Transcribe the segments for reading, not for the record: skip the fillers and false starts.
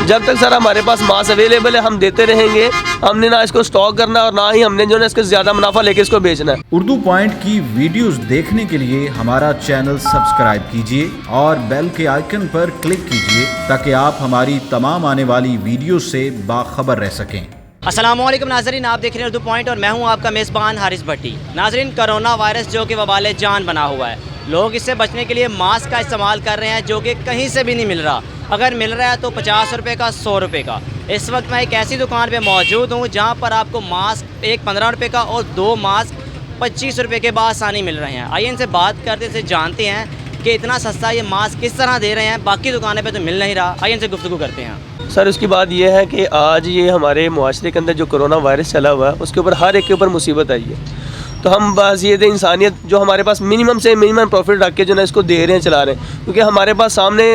जब तक सर हमारे पास मास्क अवेलेबल है हम देते रहेंगे। हमने ना इसको स्टॉक करना और ना ही हमने जो है इसके ज़्यादा मुनाफा लेके इसको बेचना है। उर्दू पॉइंट की वीडियोस देखने के लिए हमारा चैनल सब्सक्राइब कीजिए और बेल के आइकन पर क्लिक कीजिए ताकि आप हमारी तमाम आने वाली वीडियो से बाखबर रह सकें। अस्सलामुअलैकुम नाज़रीन, आप देख रहे हैं उर्दू पॉइंट और मैं हूं आपका मेज़बान हारिस भट्टी। नाज़रीन, कोरोना वायरस जो कि वबाल जान बना हुआ है, लोग इससे बचने के लिए मास्क का इस्तेमाल कर रहे हैं जो कि कहीं से भी नहीं मिल रहा। अगर मिल रहा है तो 50 रुपये का, 100 रुपये का। इस वक्त मैं एक ऐसी दुकान पे मौजूद हूँ जहाँ पर आपको मास्क एक 15 रुपये का और 2 मास्क 25 रुपये के बआसानी मिल रहे हैं। आइए इनसे बात करते से जानते हैं कि इतना सस्ता ये मास्क किस तरह दे रहे हैं, बाकी दुकानों पे तो मिल नहीं रहा। आइए इनसे गुफ्तगू करते हैं। सर उसकी बात यह है कि आज ये हमारे मुआशरे के अंदर जो कोरोना वायरस चला हुआ है उसके ऊपर हर एक के ऊपर मुसीबत आई है। तो हम बस ये थे इंसानियत जो हमारे पास मिनिमम से मिनिमम प्रॉफिट रख के जो है इसको दे रहे हैं, चला रहे हैं। क्योंकि हमारे पास सामने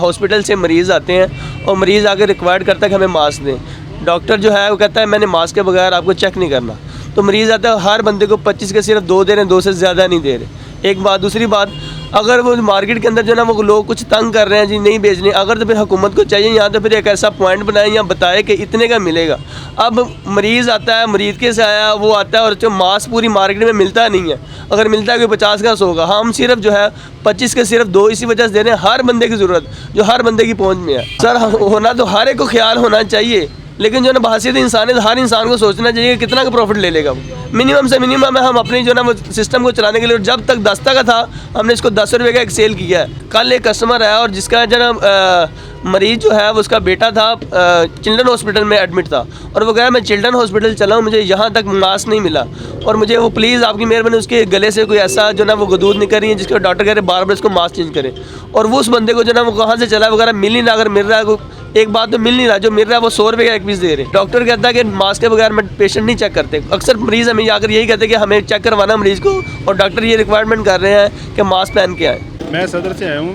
हॉस्पिटल से मरीज़ आते हैं और मरीज़ आकर रिक्वायर्ड करता है कि हमें मास्क दें। डॉक्टर जो है वो कहता है मैंने मास्क के बगैर आपको चेक नहीं करना। तो मरीज़ आता है, हर बंदे को 25 के सिर्फ 2 दे रहे हैं, 2 से ज़्यादा नहीं दे रहे। एक बात। दूसरी बात, अगर वो मार्केट के अंदर जो ना वो लोग कुछ तंग कर रहे हैं जी नहीं बेचने, अगर तो फिर हुकूमत को चाहिए यहाँ तो फिर एक ऐसा पॉइंट बनाए या बताए कि इतने का मिलेगा। अब मरीज़ आता है, मरीज़ के से आया वो आता है और जो मास्क पूरी मार्केट में मिलता नहीं है। अगर मिलता है कोई 50 का 100 का, हम सिर्फ जो है 25 के सिर्फ 2 इसी वजह से दे रहे हैं। हर बंदे की ज़रूरत जो हर बंदे की पहुँच में है। सर होना तो हर एक को ख्याल होना चाहिए, लेकिन जो ना बहसीत इंसानियत हर इंसान को सोचना चाहिए कि कितना का प्रॉफिट ले लेगा। मिनिमम से मिनिमम है हम अपनी जो ना वो सिस्टम को चलाने के लिए। जब तक 10 का था हमने इसको 10 रुपये का एक सेल किया है। कल एक कस्टमर आया और जिसका जो ना मरीज़ जो है उसका बेटा था चिल्ड्रन हॉस्पिटल में एडमिट था और वो कह रहा मैं चिल्ड्रन हॉस्पिटल चला हूँ, मुझे यहाँ तक मास्क नहीं मिला और मुझे वो प्लीज़ आपकी मेहरबानी उसके गले से कोई ऐसा जो ना वो गदूद नहीं कर रही है जिसके डॉक्टर कह रहे बार बार इसको मास्क चेंज करें। और वो उस बंदे को जो ना वो कहाँ से चला वगैरह मिल नहीं रहा। अगर मिल रहा है एक बात तो मिल नहीं रहा, जो मिल रहा है वो 100 रुपये का एक पीस दे रहे। डॉक्टर कहता है कि मास्क के बगैर मैं पेशेंट नहीं चेक करते। अक्सर मरीज़ हमें आकर यही कहते हैं कि हमें चेक करवाना मरीज़ को और डॉक्टर ये रिक्वायरमेंट कर रहे हैं कि मास्क पहन के आए। मैं सदर से आया हूँ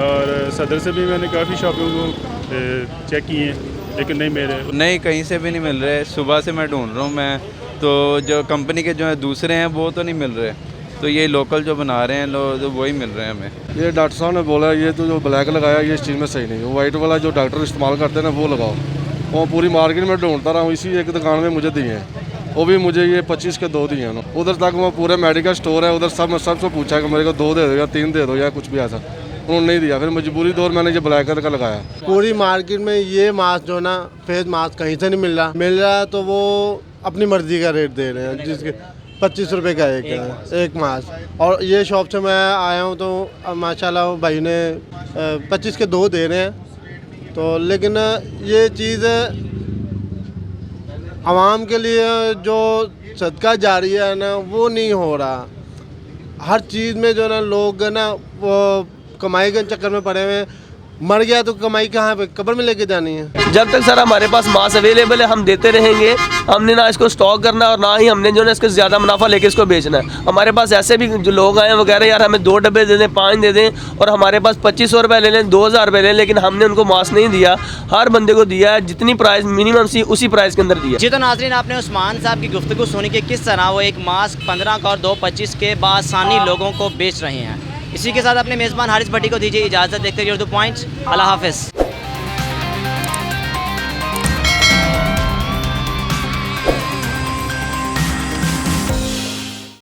और सदर से भी मैंने काफ़ी शॉपों को चेक किए हैं लेकिन नहीं मेरे नहीं कहीं से भी नहीं मिल रहे। सुबह से मैं ढूंढ रहा हूँ मैं तो जो कंपनी के जो है दूसरे हैं वो तो नहीं मिल रहे, तो ये लोकल जो बना रहे हैं लोग तो वही मिल रहे हैं हमें। ये डॉक्टर साहब ने बोला ये तो जो ब्लैक लगाया ये इस चीज़ में सही नहीं है, वाइट वाला जो डॉक्टर इस्तेमाल करते हैं ना वो लगाओ। वो पूरी मार्केट में ढूंढता रहा हूँ, इसी एक दुकान में मुझे दिए हैं, वो भी मुझे ये 25 के 2 दिए हैं। उधर तक वो पूरे मेडिकल स्टोर है उधर सबसे पूछा कि मेरे को 2 दे दो या 3 दे दो या कुछ भी ऐसा, उन्होंने नहीं दिया। फिर मजबूरी दौर मैंने ये ब्लैक कलर का लगाया। पूरी मार्केट में ये मास्क जो ना फेस मास्क कहीं से नहीं मिल रहा तो वो अपनी मर्जी का रेट दे रहे हैं जिसके 25 रुपये का एक मास्क। और ये शॉप से मैं आया हूँ तो माशाल्लाह भाई ने 25 के 2 दे रहे हैं। तो लेकिन ये चीज़ आवाम के लिए जो सदका जारी है ना वो नहीं हो रहा। हर चीज़ में जो ना लोग ना वो कमाई के चक्कर में पड़े हुए हैं। मर गया तो कमाई कहाँ पे, कब्र में लेके जानी है। जब तक सर हमारे पास मास्क अवेलेबल है हम देते रहेंगे। हमने ना इसको स्टॉक करना और ना ही हमने जो है इसके ज़्यादा मुनाफा लेके इसको बेचना है। हमारे पास ऐसे भी जो लोग आए हैं वो कह रहे हैं यार हमें 2 डब्बे दे दें, 5 दे दें और हमारे पास 2500 रुपये ले लें, 2000 रुपये ले लें, लेकिन हमने उनको मास्क नहीं दिया। हर बंदे को दिया है जितनी प्राइस मिनिमम सी उसी प्राइस के अंदर दिया। जी तो नाज़रीन, आपने उस्मान साहब की गुफ्तगू सुनी कि किस तरह वो एक मास्क 15 का और 2 25 के बआसानी लोगों को बेच रहे हैं। इसी के साथ अपने मेज़बान हारिस भट्टी को दीजिए इजाज़त। देखते रहिए उर्दू पॉइंट। अल्लाह हाफ़िज़।